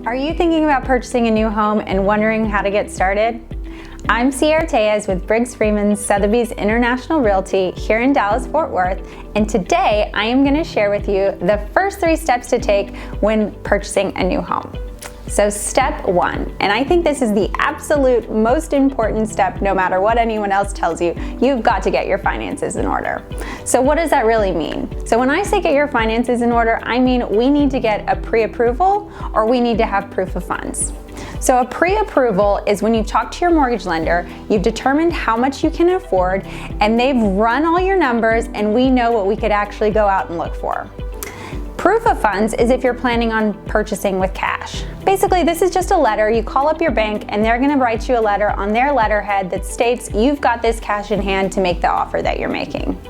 Are you thinking about purchasing a new home and wondering how to get started? I'm Sierra Tellez with Briggs Freeman Sotheby's International Realty here in Dallas-Fort Worth, and today I am going to share with you the first 3 steps to take when purchasing a new home. So step 1, and I think this is the absolute most important step no matter what anyone else tells you, you've got to get your finances in order. So what does that really mean? So when I say get your finances in order, I mean we need to get a pre-approval or we need to have proof of funds. So a pre-approval is when you've talked to your mortgage lender, you've determined how much you can afford, and they've run all your numbers and we know what we could actually go out and look for. Proof of funds is if you're planning on purchasing with cash. Basically, this is just a letter. You call up your bank and they're gonna write you a letter on their letterhead that states you've got this cash in hand to make the offer that you're making.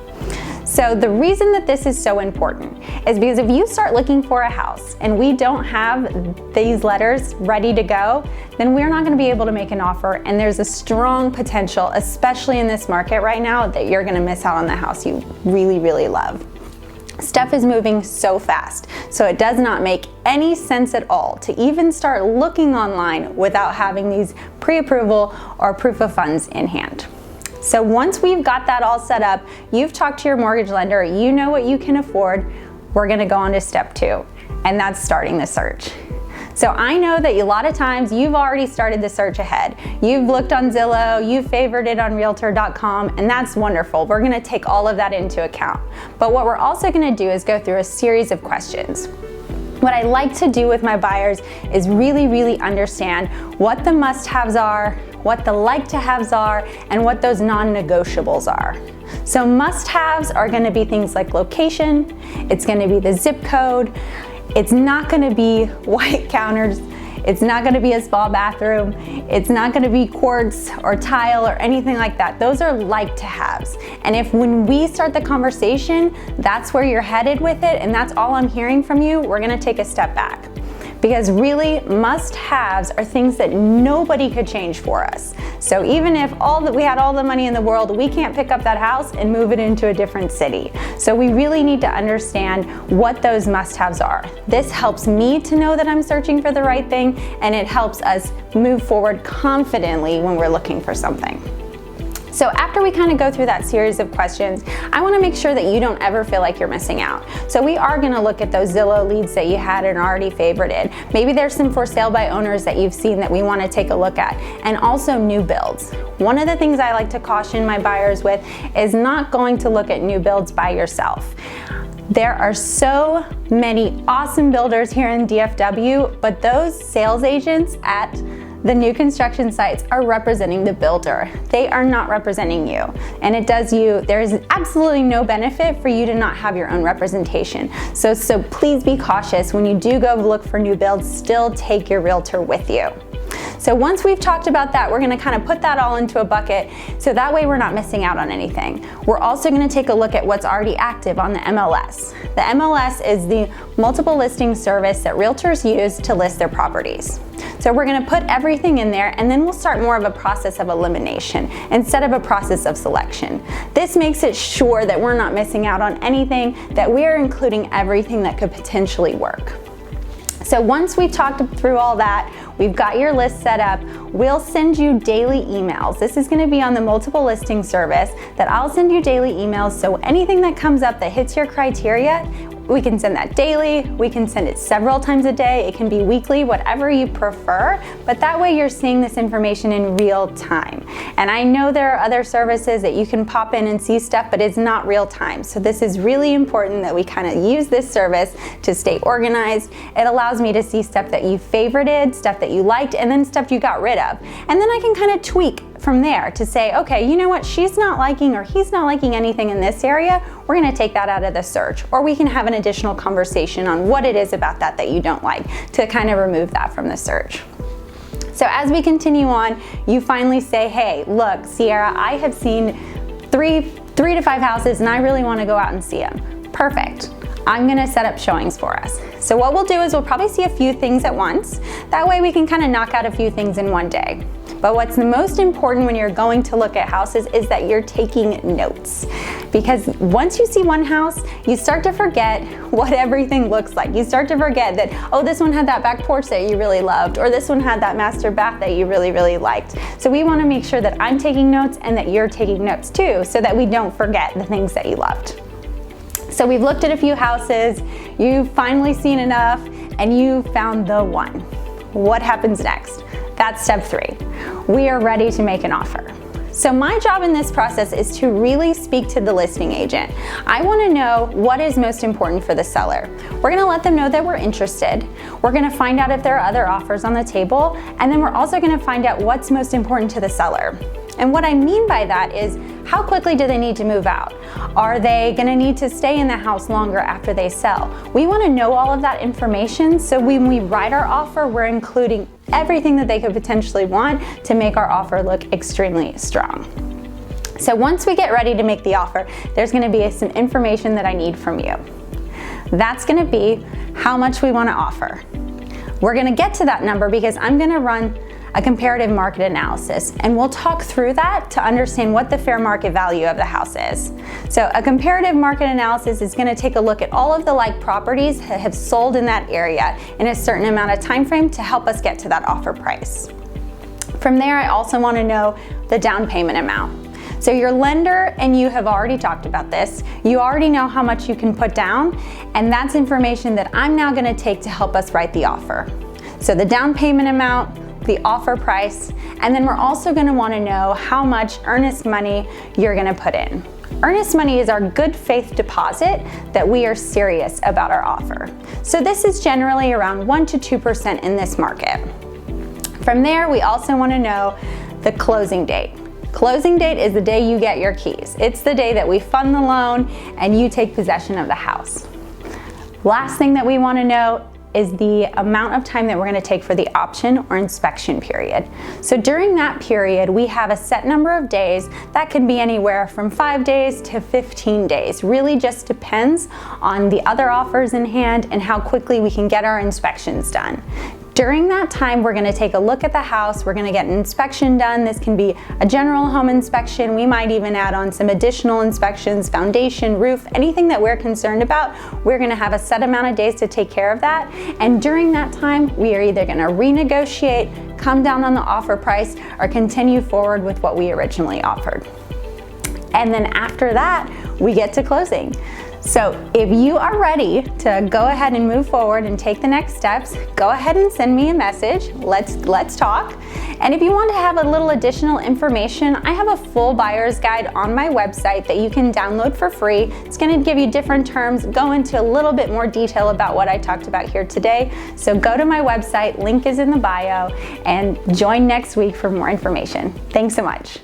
So the reason that this is so important is because if you start looking for a house and we don't have these letters ready to go, then we're not gonna be able to make an offer, and there's a strong potential, especially in this market right now, that you're gonna miss out on the house you really, really love. Stuff is moving so fast, so it does not make any sense at all to even start looking online without having these pre-approval or proof of funds in hand. So once we've got that all set up, you've talked to your mortgage lender, you know what you can afford, we're gonna go on to step 2, and that's starting the search. So I know that a lot of times you've already started the search ahead. You've looked on Zillow, you've favored it on realtor.com, and that's wonderful. We're gonna take all of that into account. But what we're also gonna do is go through a series of questions. What I like to do with my buyers is really understand what the must-haves are, what the like-to-haves are, and what those non-negotiables are. So must-haves are gonna be things like location, it's gonna be the zip code, it's not gonna be white counters, it's not gonna be a spa bathroom, it's not gonna be quartz or tile or anything like that. Those are like-to-haves. And if when we start the conversation, that's where you're headed with it and that's all I'm hearing from you, we're gonna take a step back. Because really, must-haves are things that nobody could change for us. So even if we had all the money in the world, we can't pick up that house and move it into a different city. So we really need to understand what those must-haves are. This helps me to know that I'm searching for the right thing, and it helps us move forward confidently when we're looking for something. So after we kind of go through that series of questions, I want to make sure that you don't ever feel like you're missing out. So we are going to look at those Zillow leads that you had and already favorited. Maybe there's some for sale by owners that you've seen that we want to take a look at, and also new builds. One of the things I like to caution my buyers with is not going to look at new builds by yourself. There are so many awesome builders here in DFW, but those sales agents at the new construction sites are representing the builder. They are not representing you. And there is absolutely no benefit for you to not have your own representation. So please be cautious when you do go look for new builds, still take your realtor with you. So once we've talked about that, we're gonna kind of put that all into a bucket so that way we're not missing out on anything. We're also gonna take a look at what's already active on the MLS. The MLS is the multiple listing service that realtors use to list their properties. So we're gonna put everything in there, and then we'll start more of a process of elimination instead of a process of selection. This makes it sure that we're not missing out on anything, that we are including everything that could potentially work. So once we've talked through all that, we've got your list set up, we'll send you daily emails. This is gonna be on the multiple listing service that I'll send you daily emails, so anything that comes up that hits your criteria, we can send that daily, we can send it several times a day, it can be weekly, whatever you prefer, but that way you're seeing this information in real time. And I know there are other services that you can pop in and see stuff, but it's not real time. So this is really important that we kind of use this service to stay organized. It allows me to see stuff that you favorited, stuff that you liked, and then stuff you got rid of. And then I can kind of tweak from there to say, okay, you know what, she's not liking or he's not liking anything in this area, we're gonna take that out of the search. Or we can have an additional conversation on what it is about that you don't like to kind of remove that from the search. So as we continue on, you finally say, hey, look, Sierra, I have seen three to five houses and I really wanna go out and see them. Perfect. I'm gonna set up showings for us. So what we'll do is we'll probably see a few things at once. That way we can kind of knock out a few things in one day. But what's the most important when you're going to look at houses is that you're taking notes. Because once you see one house, you start to forget what everything looks like. You start to forget that, oh, this one had that back porch that you really loved, or this one had that master bath that you really, really liked. So we want to make sure that I'm taking notes and that you're taking notes too, so that we don't forget the things that you loved. So we've looked at a few houses, you've finally seen enough, and you found the one. What happens next? That's step 3. We are ready to make an offer. So my job in this process is to really speak to the listing agent. I want to know what is most important for the seller. We're going to let them know that we're interested. We're going to find out if there are other offers on the table, and then we're also going to find out what's most important to the seller. And what I mean by that is, how quickly do they need to move out? Are they going to need to stay in the house longer after they sell? We want to know all of that information, so when we write our offer, we're including everything that they could potentially want to make our offer look extremely strong. So once we get ready to make the offer, there's going to be some information that I need from you. That's going to be how much we want to offer. We're going to get to that number because I'm going to run a comparative market analysis, and we'll talk through that to understand what the fair market value of the house is. So a comparative market analysis is going to take a look at all of the like properties that have sold in that area in a certain amount of time frame to help us get to that offer price. From there, I also want to know the down payment amount. So your lender and you have already talked about this. You already know how much you can put down, and that's information that I'm now going to take to help us write the offer. So the down payment amount, the offer price, and then we're also going to want to know how much earnest money you're going to put in. Earnest money is our good faith deposit that we are serious about our offer. So this is generally around 1 to 2% in this market. From there, we also want to know the closing date. Closing date is the day you get your keys. It's the day that we fund the loan and you take possession of the house. Last thing that we want to know is the amount of time that we're going to take for the option or inspection period. So during that period, we have a set number of days. That can be anywhere from 5 days to 15 days. Really just depends on the other offers in hand and how quickly we can get our inspections done. During that time, we're going to take a look at the house. We're going to get an inspection done. This can be a general home inspection. We might even add on some additional inspections, foundation, roof, anything that we're concerned about. We're going to have a set amount of days to take care of that. And during that time, we are either going to renegotiate, come down on the offer price, or continue forward with what we originally offered. And then after that, we get to closing. So if you are ready to go ahead and move forward and take the next steps, go ahead and send me a message. Let's talk. And if you want to have a little additional information, I have a full buyer's guide on my website that you can download for free. It's going to give you different terms, go into a little bit more detail about what I talked about here today. So go to my website, link is in the bio, and join next week for more information. Thanks so much.